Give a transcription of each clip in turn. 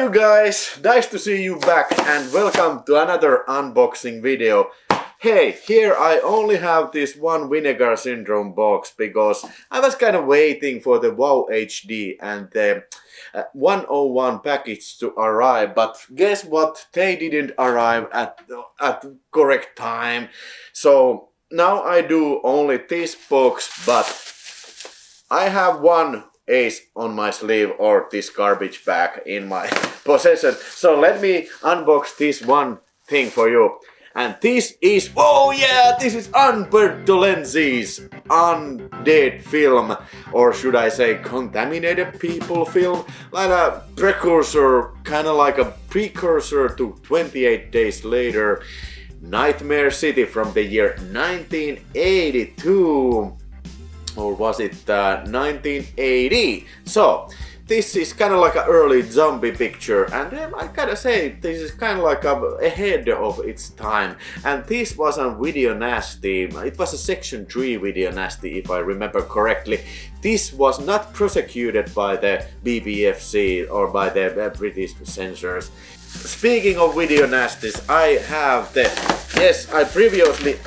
you guys, nice to see you back and welcome to another unboxing video. Hey, here I only have this one Vinegar Syndrome box because I was kind of waiting for the WoW HD and the 101 package to arrive, but guess what? They didn't arrive at the correct time. So now I do only this box, but I have one ace on my sleeve or this garbage bag in my possession. So let me unbox this one thing for you. And this is, oh yeah, this is Umberto Lenzi's Undead film, or should I say Contaminated People film, like a precursor, kind of like a precursor to 28 Days Later, Nightmare City from the year 1982. Or was it 1980? So this is kind of like an early zombie picture, and I gotta say this is kind of like ahead of its time. And this was a video nasty. It was a section 3 video nasty, if I remember correctly. This was not prosecuted by the BBFC or by the British censors. Speaking of video nasties, I have the I previously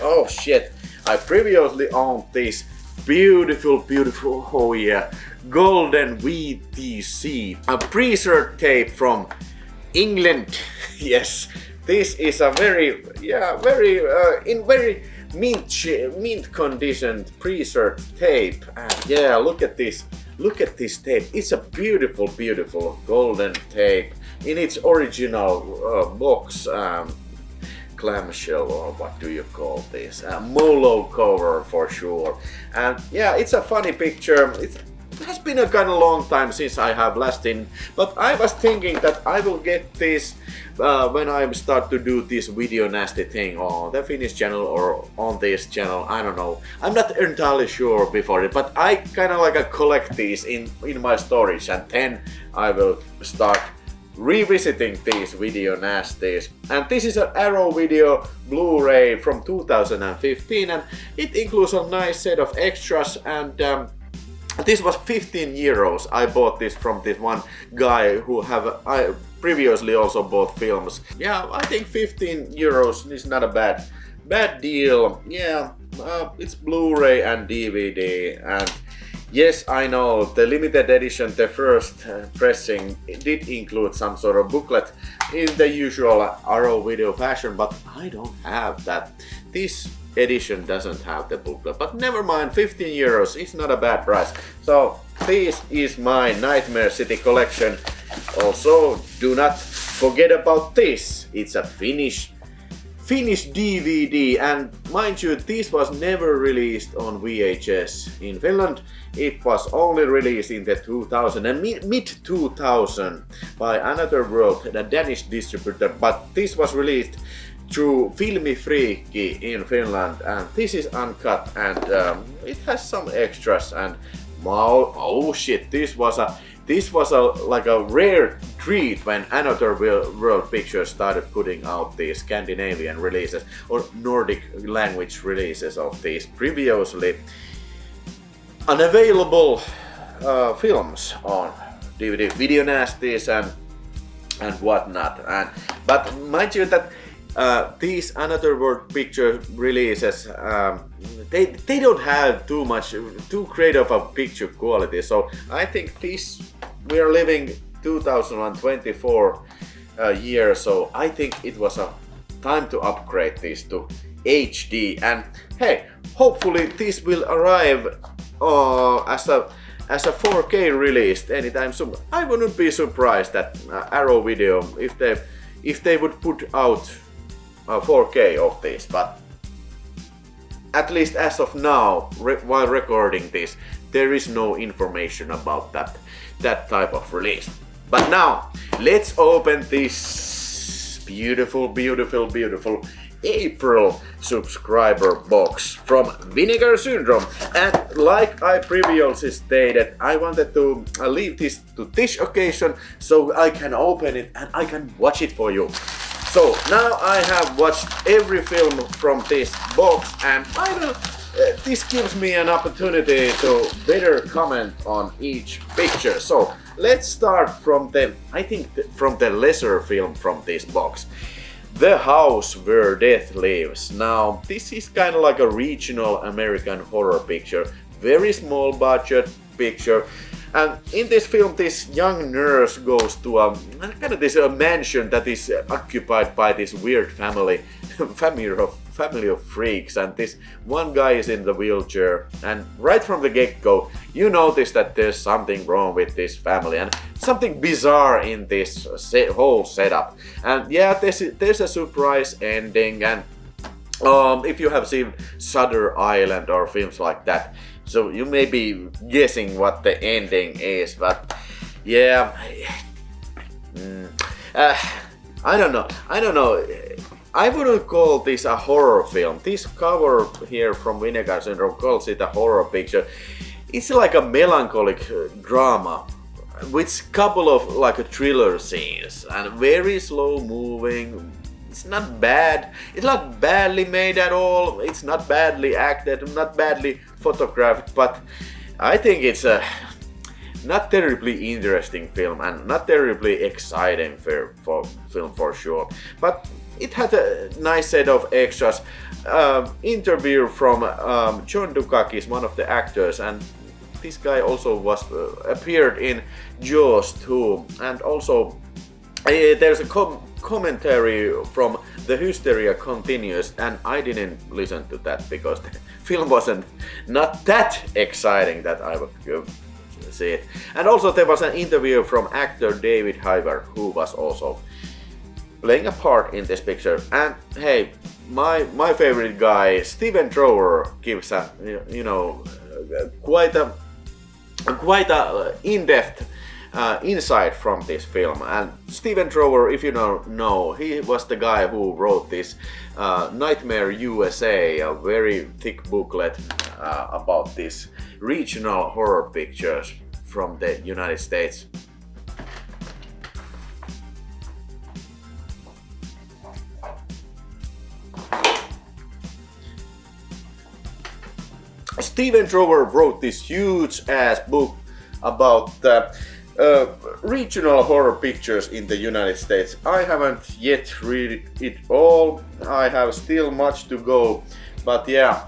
owned this beautiful, oh yeah, golden VTC, a preserved tape from England. Yes, this is a very mint conditioned preserved tape. And yeah, look at this tape. It's a beautiful golden tape in its original box. Clamshell, or what do you call this? Molo cover for sure. And yeah, it's a funny picture. It has been a kind of long time since I have last seen, but I was thinking that I will get this when I start to do this video nasty thing on the Finnish channel or on this channel. I don't know. I'm not entirely sure before it, but I kind of like collect these in my storage, and then I will start revisiting these video nasties. And this is an Arrow Video Blu-ray from 2015, and it includes a nice set of extras. And this was 15 euros. I bought this from this one guy who I previously also bought films. Yeah, I think 15 euros is not a bad deal. Yeah, it's Blu-ray and DVD. And yes, I know, the limited edition, the first pressing, did include some sort of booklet in the usual Arrow Video fashion, but I don't have that. This edition doesn't have the booklet, but never mind, 15 euros is not a bad price. So this is my Nightmare City collection. Also, do not forget about this. It's a Finnish DVD, and mind you, this was never released on VHS in Finland. It was only released in the 2000 and mid-2000 by Another World, the Danish distributor, but this was released through Filmifriikki in Finland, and this is uncut, and it has some extras. And oh shit, this was like a rare treat when Another World Pictures started putting out these Scandinavian releases or Nordic language releases of these previously unavailable films on DVD, video nasties and whatnot. But mind you that these Another World Pictures releases, they don't have too great of a picture quality. So I think we are living 2024 year, so I think it was a time to upgrade this to HD. And hey, hopefully this will arrive as a 4K released anytime soon. I wouldn't be surprised that Arrow Video, if they would put out 4K of this, but at least as of now, while recording this, there is no information about that type of release. But now, let's open this beautiful April subscriber box from Vinegar Syndrome. And like I previously stated, I wanted to leave this to this occasion so I can open it and I can watch it for you. So now I have watched every film from this box, and this gives me an opportunity to better comment on each picture. So let's start from from the lesser film from this box. The House Where Death Lives. Now, this is kind of like a regional American horror picture. Very small budget picture. And in this film, this young nurse goes to a mansion that is occupied by this weird family of freaks, and this one guy is in the wheelchair, and right from the get-go you notice that there's something wrong with this family and something bizarre in this whole setup. And yeah, there's a surprise ending, and if you have seen Shutter Island or films like that, so you may be guessing what the ending is, but yeah, I don't know. I wouldn't call this a horror film. This cover here from Vinegar Syndrome calls it a horror picture. It's like a melancholic drama with couple of like a thriller scenes and very slow moving. It's not bad. It's not badly made at all. It's not badly acted, not badly photographed, but I think it's a not terribly interesting film and not terribly exciting film for sure. But it had a nice set of extras. Interview from John Dukakis, one of the actors, and this guy also appeared in Jaws 2, and also there's a commentary from The Hysteria Continues, and I didn't listen to that because the film wasn't not that exciting that I would see it. And also there was an interview from actor David Hyver, who was also playing a part in this picture. And hey, my favorite guy, Steven Trower, gives a quite a in-depth insight from this film. And Steven Trower, if you know, he was the guy who wrote this Nightmare USA, a very thick booklet about these regional horror pictures from the United States. Steven Trower wrote this huge ass book about regional horror pictures in the United States. I haven't yet read it all. I have still much to go, but yeah,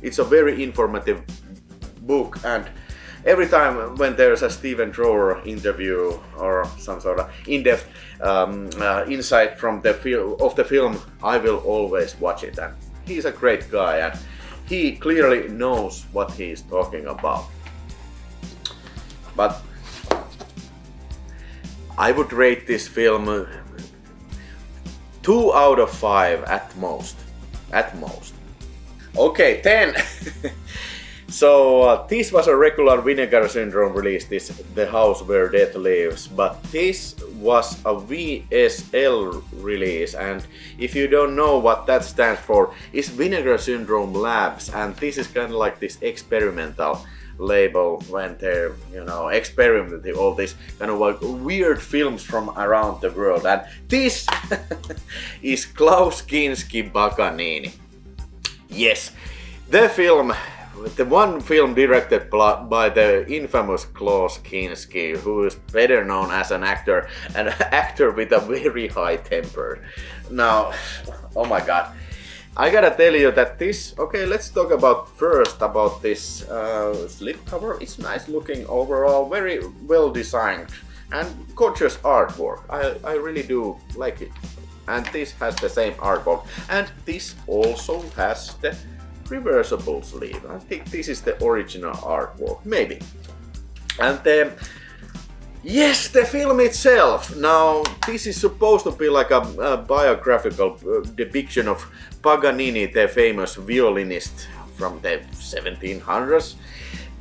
it's a very informative book, and every time when there's a Steven Trower interview or some sort of in-depth insight from the film, I will always watch it. And he's a great guy, and he clearly knows what he's talking about. But I would rate this film 2 out of 5 at most. Okay, 10. So this was a regular Vinegar Syndrome release, this The House Where Death Lives, but this was a VSL release, and if you don't know what that stands for, it's Vinegar Syndrome Labs, and this is kind of like this experimental label when they're experimenting all these kind of like weird films from around the world. And this is Kinski Paganini. Yes, the one film directed by the infamous Klaus Kinski, who is better known as an actor with a very high temper. Now, oh my god, I gotta tell you that let's talk first about this slipcover. It's nice looking overall, very well designed and gorgeous artwork. I really do like it. And this has the same artwork, and this also has the reversible sleeve. I think this is the original artwork, maybe. And yes, the film itself. Now, this is supposed to be like a biographical depiction of Paganini, the famous violinist from the 1700s.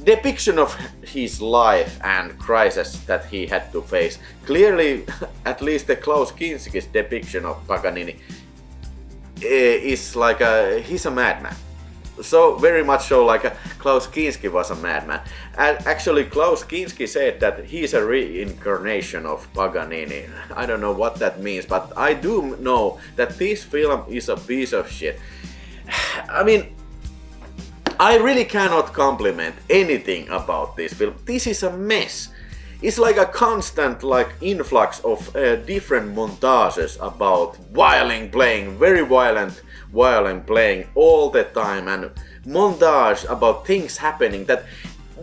Depiction of his life and crisis that he had to face. Clearly, at least the Klaus Kinski's depiction of Paganini is like he's a madman. So very much so like Klaus Kinski was a madman. And actually Klaus Kinski said that he's a reincarnation of Paganini. I don't know what that means, but I do know that this film is a piece of shit. I mean, I really cannot compliment anything about this film. This is a mess. It's like a constant influx of different montages about violin playing, very violent violin playing all the time, and montage about things happening that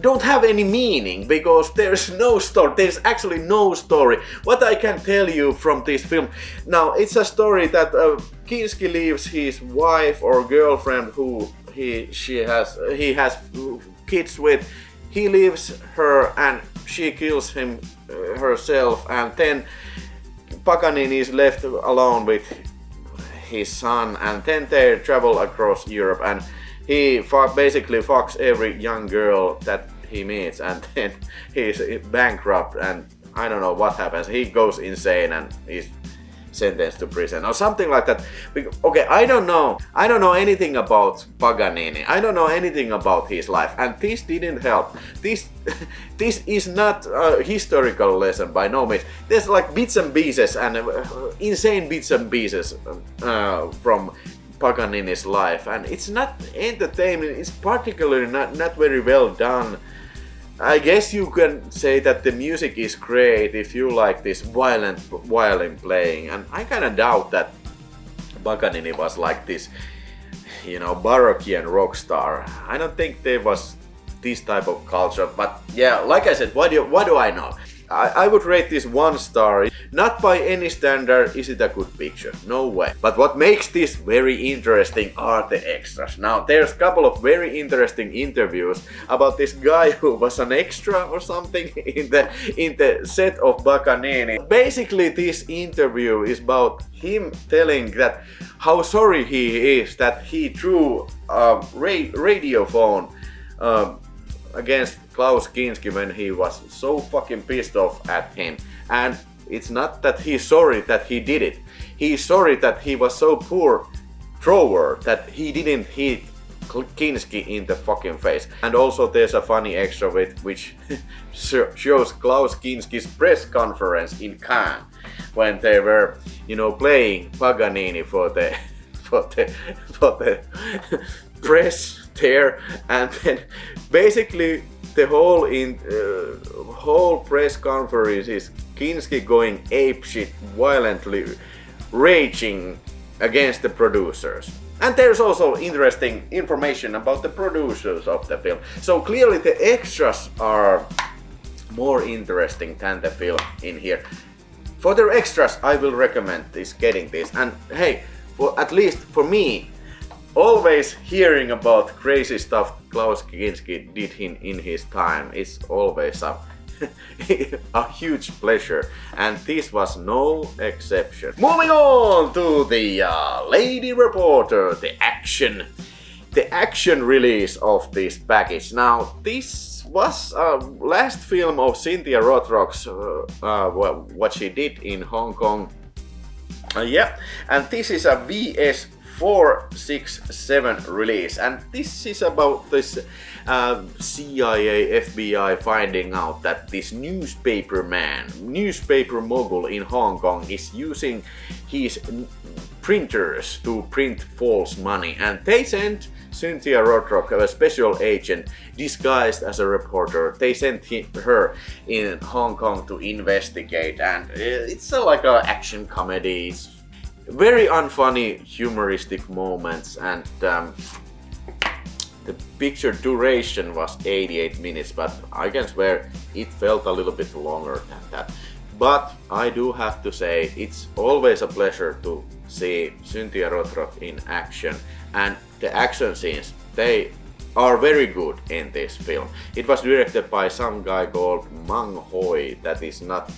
don't have any meaning because there's no story. There's actually no story. What I can tell you from this film, now it's a story that Kinski leaves his wife or girlfriend who he has kids with. He leaves her and she kills him herself, and then Paganini is left alone with his son, and then they travel across Europe, and he basically fucks every young girl that he meets, and then he's bankrupt, and I don't know what happens. He goes insane and he's sentenced to prison or something like that. Okay, I don't know anything about Paganini. I don't know anything about his life, and this didn't help. This is not a historical lesson by no means. There's like bits and pieces and insane bits and pieces from Paganini's life, and it's not entertaining. It's particularly not very well done. I guess you can say that the music is great if you like this violent violin playing, and I kinda doubt that Paganini was like this, Barockian rock star. I don't think there was this type of culture, but yeah, like I said, what do I know? I would rate this 1 star. Not by any standard is it a good picture, no way. But what makes this very interesting are the extras. Now there's a couple of very interesting interviews about this guy who was an extra or something in the set of Paganini. Basically this interview is about him telling that how sorry he is that he threw a radio phone against Klaus Kinski when he was so fucking pissed off at him. And it's not that he's sorry that he did it. He's sorry that he was so poor thrower that he didn't hit Kinski in the fucking face. And also there's a funny extra which shows Klaus Kinski's press conference in Cannes when they were, playing Paganini for the press there, and then basically the whole press conference is Kinski going apeshit, violently raging against the producers. And there's also interesting information about the producers of the film. So clearly the extras are more interesting than the film in here. For the extras, I will recommend getting this. And hey, at least for me, always hearing about crazy stuff Klaus Kinski did in his time is always a huge pleasure, and this was no exception. Moving on to the Lady Reporter, the action release of this package. Now this was last film of Cynthia Rothrock's what she did in Hong Kong. Yeah, and this is a VS 467 release, and this is about this CIA, FBI finding out that this newspaper mogul in Hong Kong is using his printers to print false money, and they sent Cynthia Rothrock, a special agent disguised as a reporter. They sent her in Hong Kong to investigate, and it's like an action comedy. It's very unfunny, humoristic moments, and the picture duration was 88 minutes, but I can swear it felt a little bit longer than that. But I do have to say, it's always a pleasure to see Cynthia Rothrock in action, and the action scenes, they are very good in this film. It was directed by some guy called Mang Hoi that is not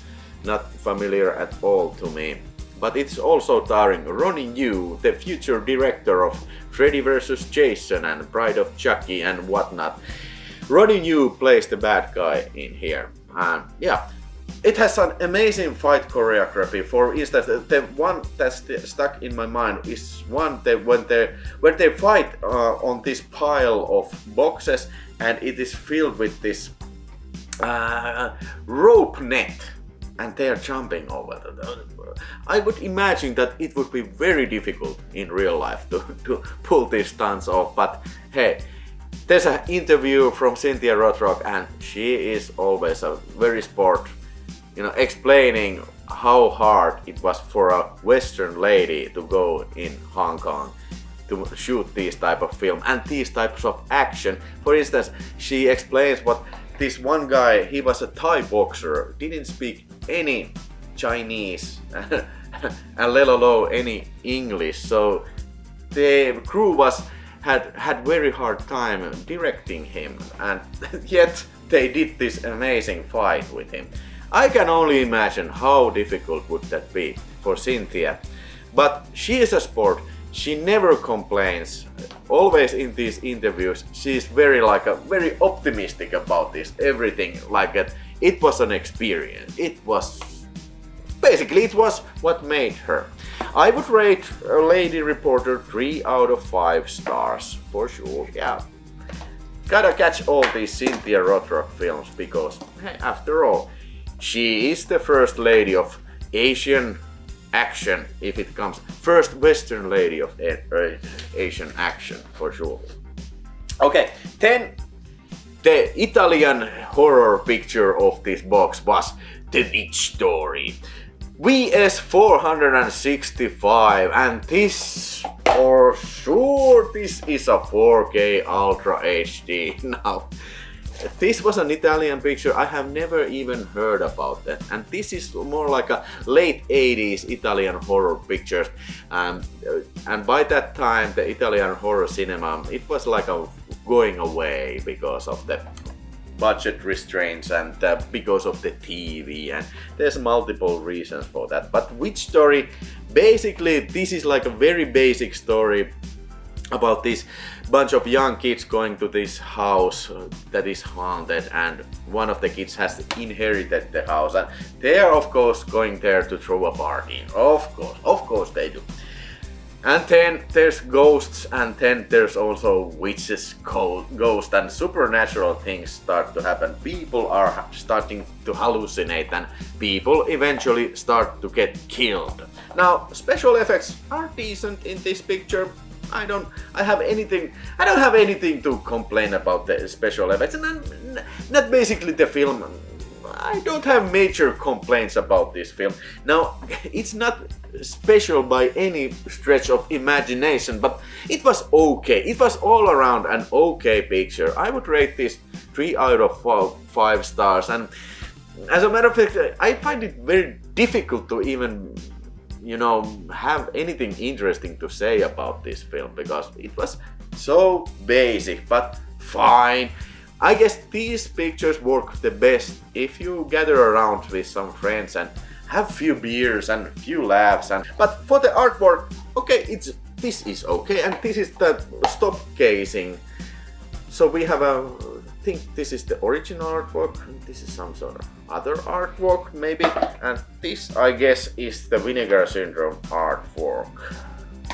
familiar at all to me. But it's also starring Ronnie Yu, the future director of Freddy vs. Jason and Bride of Chucky and whatnot. Ronnie Yu plays the bad guy in here. Yeah, it has an amazing fight choreography. For instance, the one that's stuck in my mind is one when they fight on this pile of boxes, and it is filled with this rope net, and they are jumping over the. I would imagine that it would be very difficult in real life to pull these stunts off, but hey, There's an interview from Cynthia Rothrock, and she is always a very sport, explaining how hard it was for a Western lady to go in Hong Kong to shoot these type of film and these types of action. For instance, she explains what this one guy, he was a Thai boxer, didn't speak any Chinese and let alone any English, so the crew had very hard time directing him, and yet they did this amazing fight with him. I can only imagine how difficult would that be for Cynthia. But she is a sport, she never complains. Always in these interviews, she's very optimistic about this, everything like that. It was an experience. It was what made her. I would rate a Lady Reporter 3 out of 5 stars, for sure, yeah. Gotta catch all these Cynthia Rothrock films because, hey, after all, she is the first lady of Asian action, if it comes. First Western lady of Asian action, for sure. Okay, then the Italian horror picture of this box was The Witch Story. VS 465, and this, for sure, this is a 4K Ultra HD. Now, this was an Italian picture, I have never even heard about that, and this is more like a late 80s Italian horror pictures, and by that time the Italian horror cinema, it was like going away because of the budget restraints and because of the TV, and there's multiple reasons for that. But Witch Story, basically this is like a very basic story about this bunch of young kids going to this house that is haunted, and one of the kids has inherited the house, and they are of course going there to throw a party. Of course they do. And then there's ghosts, and then there's also witches, ghosts, and supernatural things start to happen. People are starting to hallucinate, and people eventually start to get killed. Now, special effects are decent in this picture. I don't have anything to complain about the special effects, and not basically the film. I don't have major complaints about this film. Now, it's not special by any stretch of imagination, but it was okay. It was all around an okay picture. I would rate this 3 out of 5 stars, and as a matter of fact, I find it very difficult to even have anything interesting to say about this film because it was so basic, but fine. I guess these pictures work the best if you gather around with some friends and have few beers and few laughs. But for the artwork, okay, this is okay, and this is the stop casing. So we have I think this is the original artwork, and this is some sort of other artwork maybe, and this I guess is the Vinegar Syndrome artwork.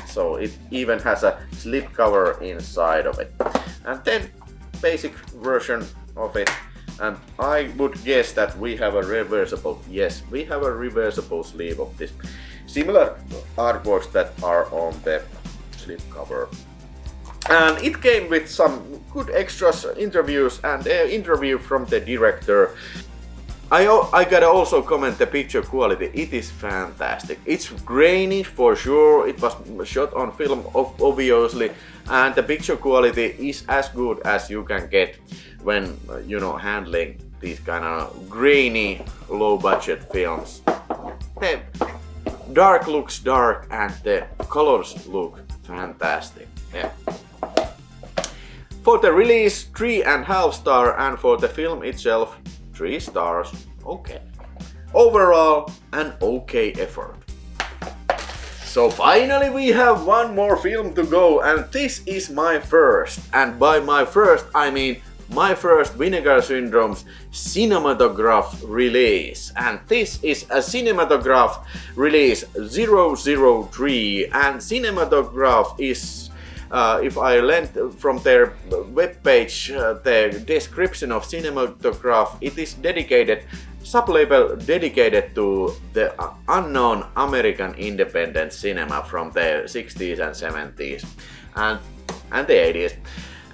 So it even has a slipcover inside of it, and then basic version of it, and I would guess that we have a reversible, yes, we have a reversible sleeve of this. Similar artworks that are on the slipcover. And it came with some good extras, interviews, and an interview from the director. I gotta also comment the picture quality. It is fantastic. It's grainy for sure. It was shot on film, obviously, and the picture quality is as good as you can get when handling these kind of grainy, low-budget films. The dark looks dark, and the colors look fantastic. Yeah. For the release, 3.5 stars, and for the film itself, 3 stars. Okay. Overall, an okay effort. So finally we have one more film to go, and this is my first. And by my first, I mean my first Vinegar Syndrome's cinematograph release. And this is a cinematograph release 003, and cinematograph is if I lent from their webpage the description of cinematograph, it is dedicated, sublabel dedicated to the unknown American independent cinema from the 60s and 70s and the 80s.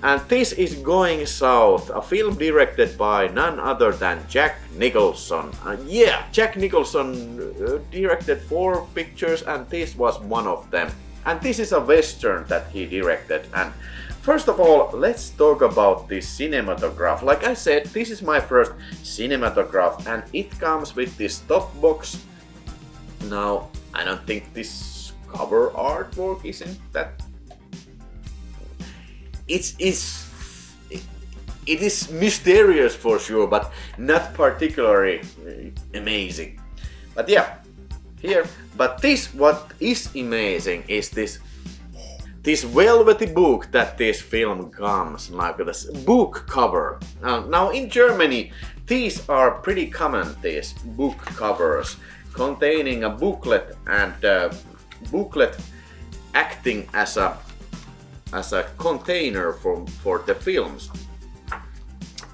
And this is Going South, a film directed by none other than Jack Nicholson. Yeah, Jack Nicholson directed 4 pictures and this was one of them. And this is a western that he directed. And first of all, let's talk about this cinematograph. Like I said, this is my first cinematograph and it comes with this top box. Now, I don't think this cover artwork isn't that... It is mysterious for sure, but not particularly amazing. But yeah, here. But this, what is amazing is this velvety book that this film comes, like this book cover. Now in Germany, these are pretty common, these book covers, containing a booklet and booklet acting as a container for the films.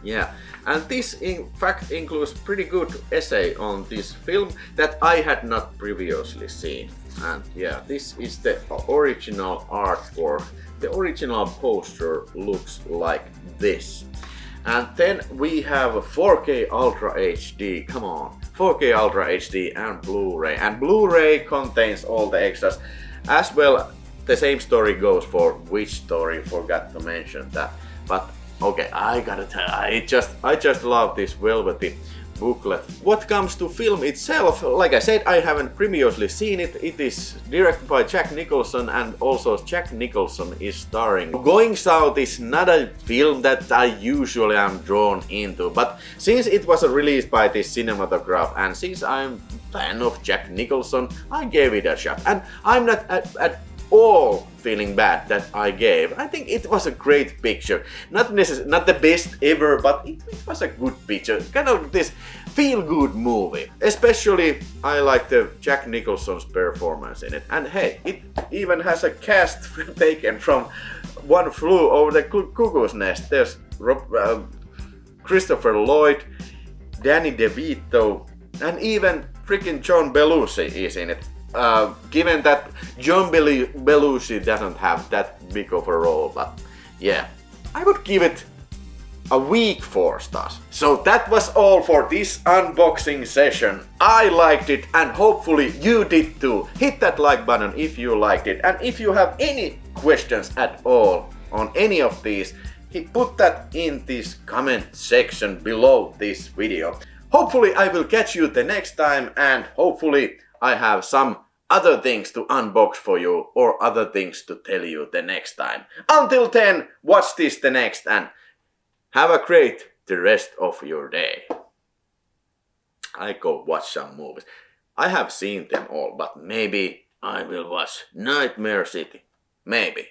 Yeah, and this in fact includes pretty good essay on this film that I had not previously seen. And yeah, this is the original artwork. The original poster looks like this. And then we have 4K Ultra HD, come on, 4K Ultra HD and Blu-ray. And Blu-ray contains all the extras as well. The same story goes for Which Story, forgot to mention that. But okay, I gotta tell, I just love this velvety booklet. What comes to film itself, like I said, I haven't previously seen it. It is directed by Jack Nicholson and also Jack Nicholson is starring. Going South is not a film that I usually am drawn into, but since it was released by this cinematograph and since I'm a fan of Jack Nicholson, I gave it a shot. And I'm not at all feeling bad that I gave. I think it was a great picture. Not the best ever, but it was a good picture. Kind of this feel-good movie. Especially I like the Jack Nicholson's performance in it. And hey, it even has a cast taken from One Flew Over the Cuckoo's Nest. There's Christopher Lloyd, Danny DeVito, and even freaking John Belushi is in it. Given that John Belushi doesn't have that big of a role, but yeah, I would give it a weak 4 stars. So that was all for this unboxing session. I liked it and hopefully you did too. Hit that like button if you liked it, and if you have any questions at all on any of these, put that in this comment section below this video. Hopefully I will catch you the next time, and hopefully I have some other things to unbox for you or other things to tell you the next time. Until then, watch this the next and have a great the rest of your day. I go watch some movies. I have seen them all, but maybe I will watch Nightmare City. Maybe.